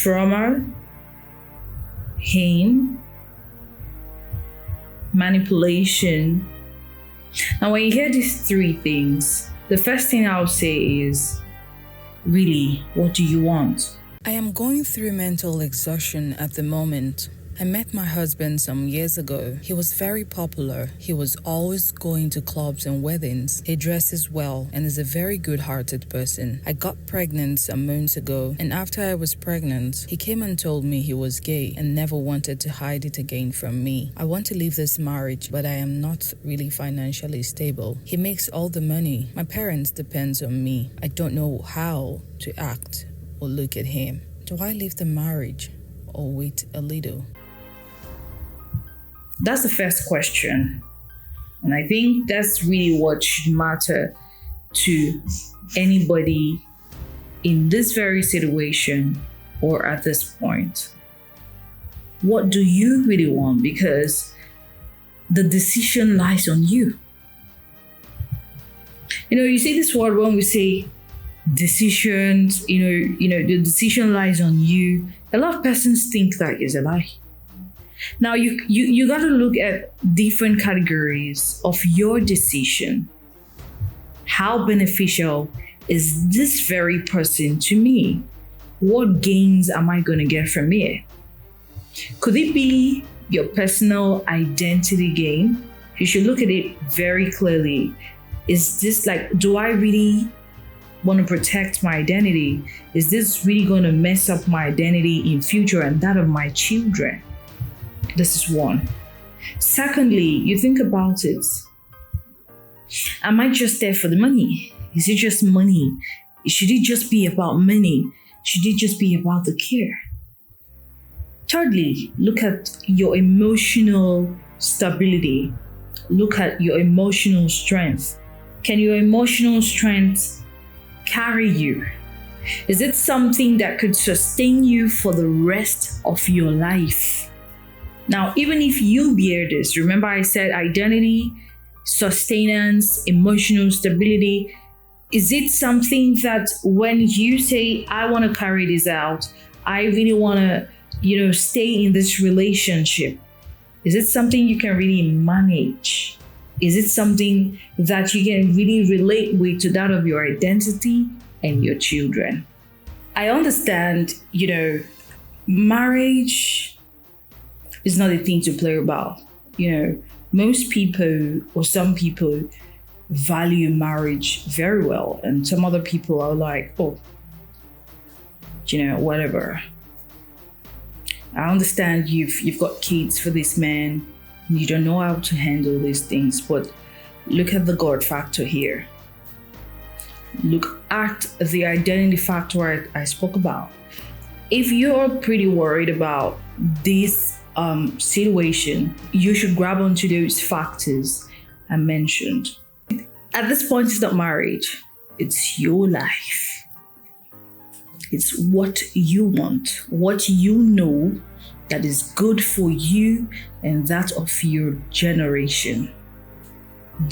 trauma, pain, manipulation. Now, when you hear these three things, the first thing I'll say is, really, what do you want? I am going through mental exhaustion at the moment. I met my husband some years ago. He was very popular. He was always going to clubs and weddings. He dresses well and is a very good-hearted person. I got pregnant some months ago, and after I was pregnant, he came and told me he was gay and never wanted to hide it again from me. I want to leave this marriage, but I am not really financially stable. He makes all the money. My parents depend on me. I don't know how to act or look at him. Do I leave the marriage or wait a little? That's the first question. And I think that's really what should matter to anybody in this very situation or at this point. What do you really want? Because the decision lies on you. You see this word when we say decisions, the decision lies on you. A lot of persons think that is a lie. Now, you got to look at different categories of your decision. How beneficial is this very person to me? What gains am I going to get from it? Could it be your personal identity gain? You should look at it very clearly. Is this do I really want to protect my identity? Is this really going to mess up my identity in future and that of my children? This is one. Secondly, you think about it. Am I just there for the money? Is it just money? Should it just be about money? Should it just be about the care? Thirdly, look at your emotional stability. Look at your emotional strength. Can your emotional strength carry you? Is it something that could sustain you for the rest of your life? Now, even if you bear this, remember I said identity, sustenance, emotional stability. Is it something that when you say, I want to carry this out, I really want to, stay in this relationship? Is it something you can really manage? Is it something that you can really relate with to that of your identity and your children? I understand, marriage is not a thing to play about. Most people or some people value marriage very well, and some other people are like, whatever. I understand you've got kids for this man, you don't know how to handle these things, but look at the God factor here. Look at the identity factor I spoke about. If you're pretty worried about this situation, you should grab onto those factors I mentioned. At this point, it's not marriage, it's your life. It's what you want, what you know that is good for you and that of your generation,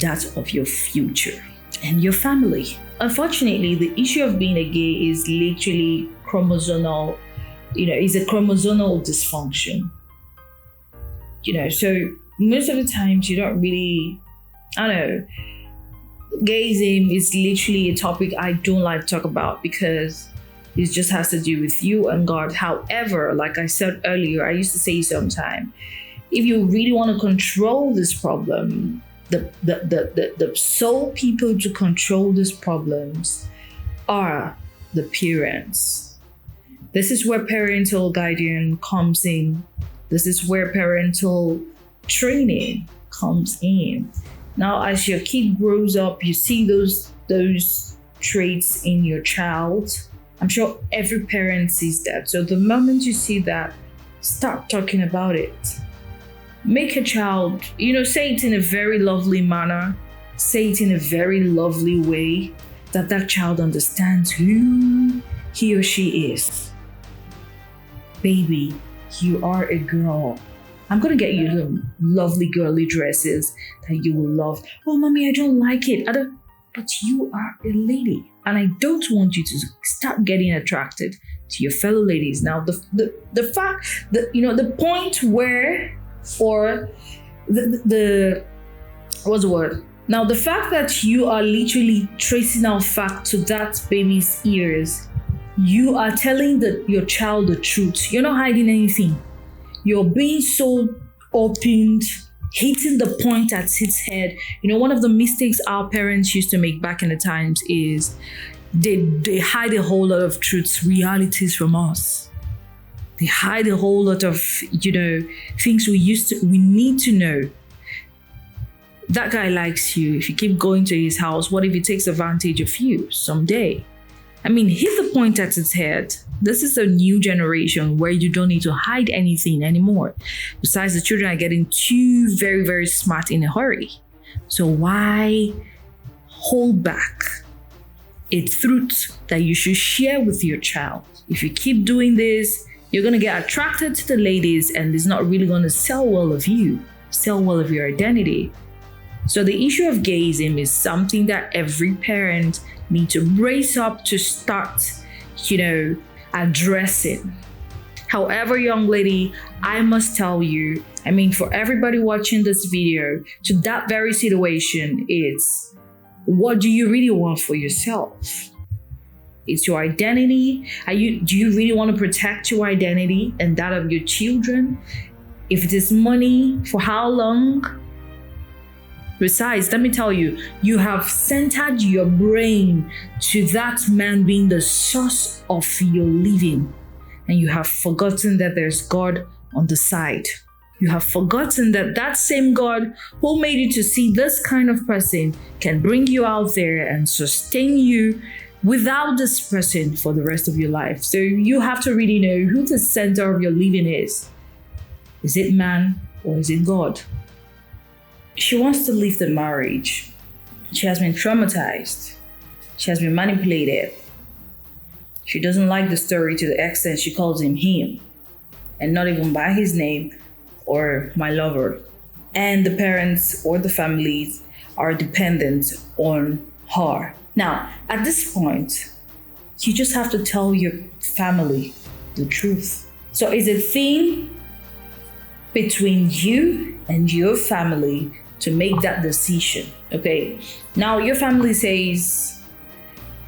that of your future and your family. Unfortunately, the issue of being a gay is literally chromosomal, is a chromosomal dysfunction. So most of the times you don't really, gayism is literally a topic I don't like to talk about because it just has to do with you and God. However, like I said earlier, I used to say sometime, if you really want to control this problem, the sole people to control these problems are the parents. This is where parental guidance comes in. This is where parental training comes in. Now, as your kid grows up, you see those traits in your child. I'm sure every parent sees that. So the moment you see that, start talking about it. Make a child, say it in a very lovely manner. Say it in a very lovely way that child understands who he or she is. Baby, you are a girl. I'm going to get you some lovely girly dresses that you will love. Oh, mommy, I don't like it. But you are a lady. And I don't want you to start getting attracted to your fellow ladies. Now, the fact that, the point where, or the what's the word? Now, the fact that you are literally tracing out fact to that baby's ears, you are telling your child the truth. You're not hiding anything. You're being so opened, hitting the point at its head. One of the mistakes our parents used to make back in the times is they hide a whole lot of truths, realities from us. They hide a whole lot of, things we need to know. That guy likes you. If you keep going to his house, what if he takes advantage of you someday? Hit the point at its head. This is a new generation where you don't need to hide anything anymore. Besides, the children are getting too very, very smart in a hurry. So why hold back a truth that you should share with your child? If you keep doing this, you're going to get attracted to the ladies, and it's not really going to sell well of you, sell well of your identity. So the issue of gayism is something that every parent needs to brace up to start, addressing. However, young lady, I must tell you, for everybody watching this video, to that very situation, it's what do you really want for yourself? It's your identity. Do you really want to protect your identity and that of your children? If it is money, for how long? Besides, let me tell you, you have centered your brain to that man being the source of your living. And you have forgotten that there's God on the side. You have forgotten that same God who made you to see this kind of person can bring you out there and sustain you without this person for the rest of your life. So you have to really know who the center of your living is. Is it man or is it God? She wants to leave the marriage. She has been traumatized. She has been manipulated. She doesn't like the story to the extent she calls him, and not even by his name or my lover. And the parents or the families are dependent on her. Now, at this point, you just have to tell your family the truth. So it's a thing between you and your family to make that decision, okay? Now, your family says,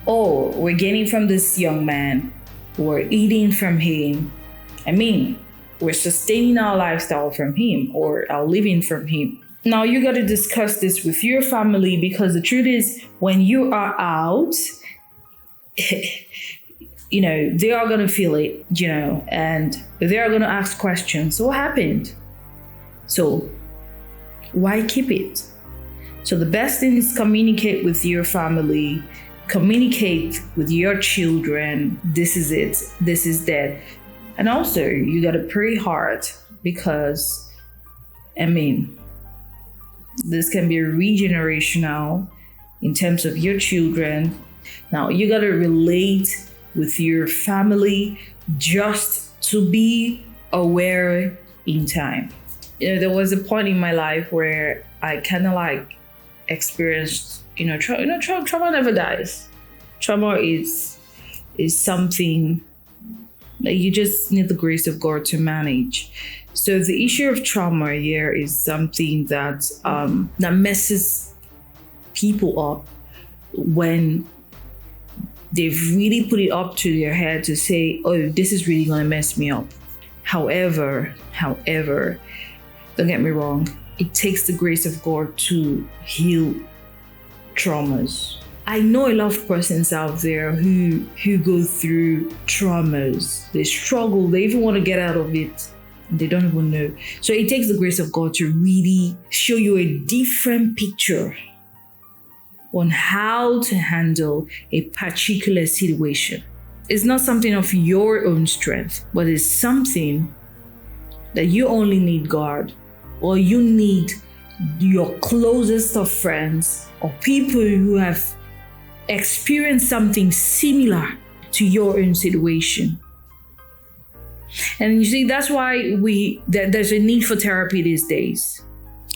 oh, we're gaining from this young man, we're eating from him. We're sustaining our lifestyle from him or our living from him. Now, you got to discuss this with your family, because the truth is, when you are out, they are going to feel it, and they are going to ask questions. So what happened? So why keep it? So the best thing is communicate with your family, communicate with your children. This is it. This is that. And also, you got to pray hard, because, this can be regenerational in terms of your children. Now, you got to relate with your family just to be aware in time. There was a point in my life where I kind of experienced, trauma never dies. Trauma is something that you just need the grace of God to manage. So the issue of trauma here is something that messes people up when they've really put it up to their head to say, oh, this is really going to mess me up. However, don't get me wrong, it takes the grace of God to heal traumas. I know a lot of persons out there who go through traumas. They struggle, they even want to get out of it. They don't even know. So it takes the grace of God to really show you a different picture on how to handle a particular situation. It's not something of your own strength, but it's something that you only need God, or you need your closest of friends or people who have experienced something similar to your own situation. And you see, that's why there's a need for therapy these days.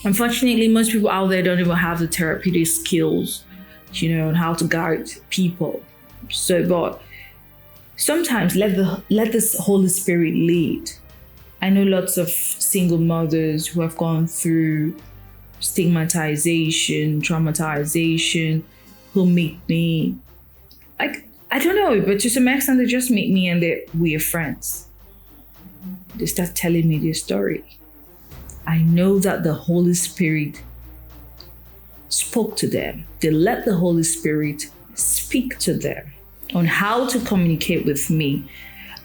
Unfortunately, most people out there don't even have the therapeutic skills, on how to guide people. So, but Sometimes let the Holy Spirit lead. I know lots of single mothers who have gone through stigmatization, traumatization, who meet me. Like, I don't know, but to some extent they just meet me and we are friends. They start telling me their story. I know that the Holy Spirit spoke to them. They let the Holy Spirit speak to them on how to communicate with me.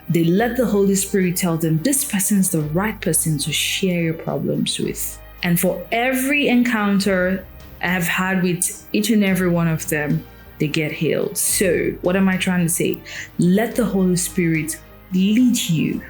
They let the Holy Spirit tell them this person is the right person to share your problems with. And for every encounter I have had with each and every one of them, they get healed. So what am I trying to say? Let the Holy Spirit lead you,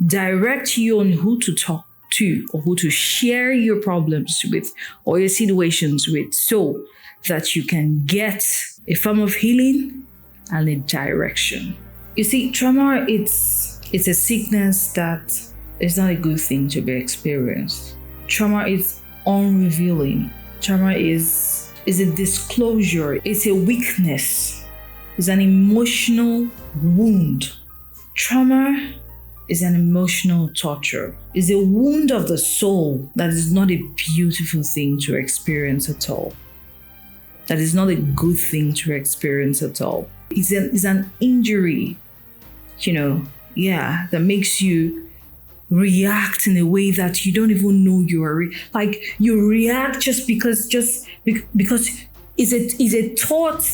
direct you on who to talk to or who to share your problems with or your situations with, so that you can get a form of healing and a direction. You see, trauma, it's a sickness that is not a good thing to be experienced. Trauma is unrevealing. Trauma is a disclosure. It's a weakness. It's an emotional wound. Trauma is an emotional torture. It's a wound of the soul that is not a beautiful thing to experience at all. That is not a good thing to experience at all. It's an injury, that makes you react in a way that you don't even know you are. You react just because it's a thought,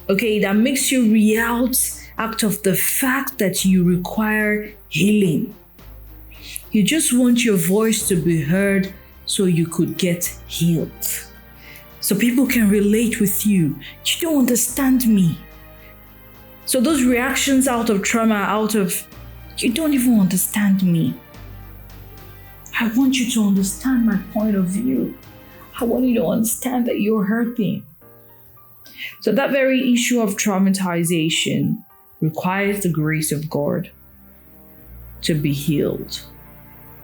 okay, that makes you react out of the fact that you require healing. You just want your voice to be heard so you could get healed. So people can relate with you. You don't understand me. So those reactions out of trauma, you don't even understand me. I want you to understand my point of view. I want you to understand that you're hurting. So that very issue of traumatization requires the grace of God to be healed.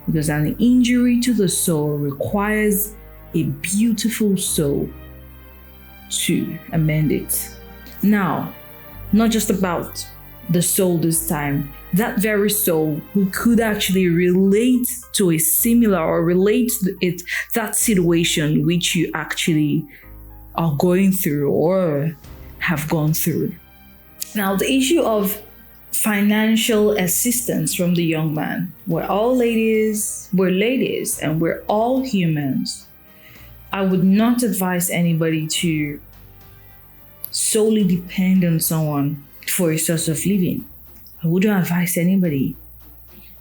Because an injury to the soul requires a beautiful soul to amend it. Now, not just about the soul this time, that very soul who could actually relate to a similar or relate to that situation which you actually are going through or have gone through. Now, the issue of financial assistance from the young man. We're ladies, and we're all humans. I would not advise anybody to solely depend on someone for a source of living. I wouldn't advise anybody.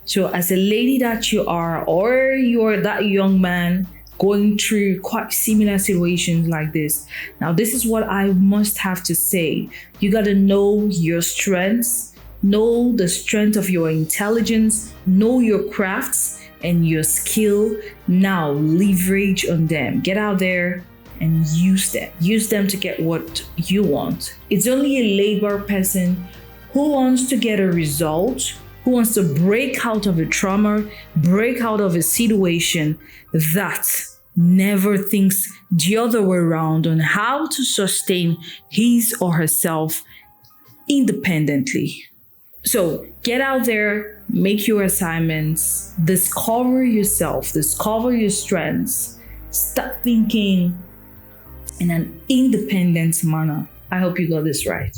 So as a lady that you are, or you're that young man going through quite similar situations like this, now this is what I must have to say. You got to know your strengths, know the strength of your intelligence, know your crafts and your skill. Now leverage on them. Get out there and use them. Use them to get what you want. It's only a labor person who wants to get a result, who wants to break out of a trauma, break out of a situation, that never thinks the other way around on how to sustain his or herself independently. So get out there, make your assignments, discover yourself, discover your strengths, start thinking in an independent manner. I hope you got this right.